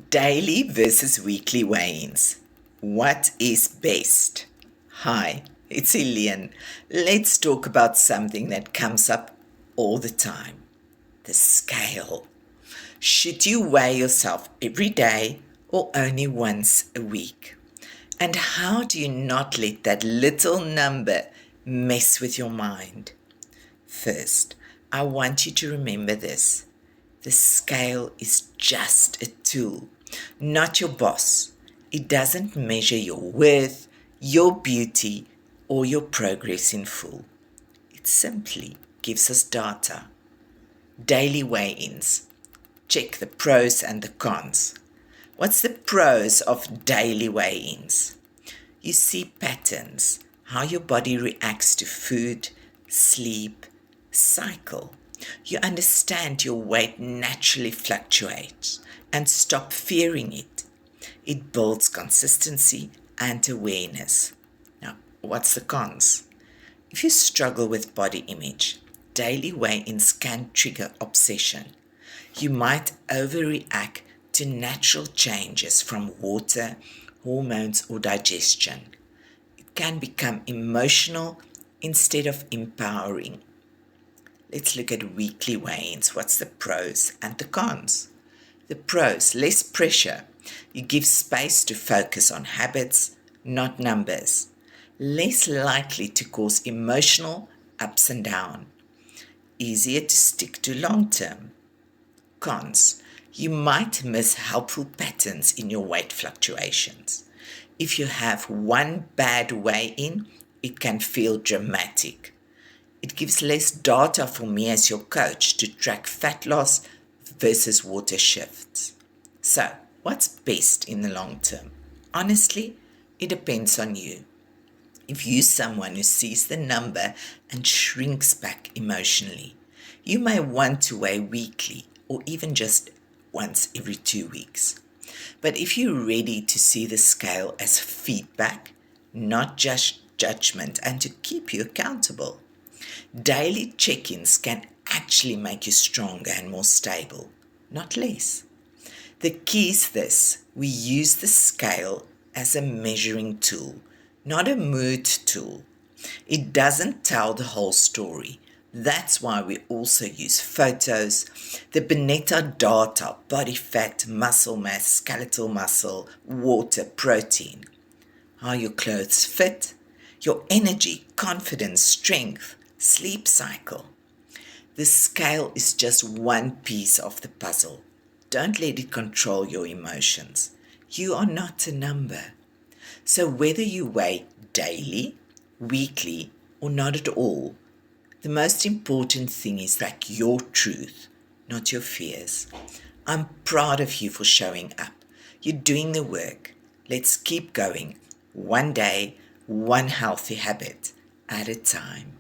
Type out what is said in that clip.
Daily versus weekly weigh-ins. What is best? Hi, it's Helene. Let's talk about something that comes up all the time. The scale. Should you weigh yourself every day or only once a week? And how do you not let that little number mess with your mind? First, I want you to remember this. The scale is just a tool, not your boss. It doesn't measure your worth, your beauty, or your progress in full. It simply gives us data. Daily weigh-ins. Check the pros and the cons. What's the pros of daily weigh-ins? You see patterns, how your body reacts to food, sleep, cycle. You understand your weight naturally fluctuates and stop fearing it. It builds consistency and awareness. Now, what's the cons? If you struggle with body image, daily weigh-ins can trigger obsession. You might overreact to natural changes from water, hormones, or digestion. It can become emotional instead of empowering. Let's look at weekly weigh-ins. What's the pros and the cons? The pros, less pressure. You give space to focus on habits, not numbers. Less likely to cause emotional ups and downs. Easier to stick to long term. Cons, you might miss helpful patterns in your weight fluctuations. If you have one bad weigh-in, it can feel dramatic. It gives less data for me as your coach to track fat loss versus water shifts. So, what's best in the long term? Honestly, it depends on you. If you're someone who sees the number and shrinks back emotionally, you may want to weigh weekly or even just once every 2 weeks. But if you're ready to see the scale as feedback, not just judgment, and to keep you accountable, daily check-ins can actually make you stronger and more stable, not less. The key is this: we use the scale as a measuring tool, not a mood tool. It doesn't tell the whole story. That's why we also use photos, the Bneta data, body fat, muscle mass, skeletal muscle, water, protein, how your clothes fit, your energy, confidence, strength, sleep cycle. The scale is just one piece of the puzzle. Don't let it control your emotions. You are not a number. So whether you weigh daily, weekly, or not at all, the most important thing is track your truth, not your fears. I'm proud of you for showing up. You're doing the work. Let's keep going. One day, one healthy habit at a time.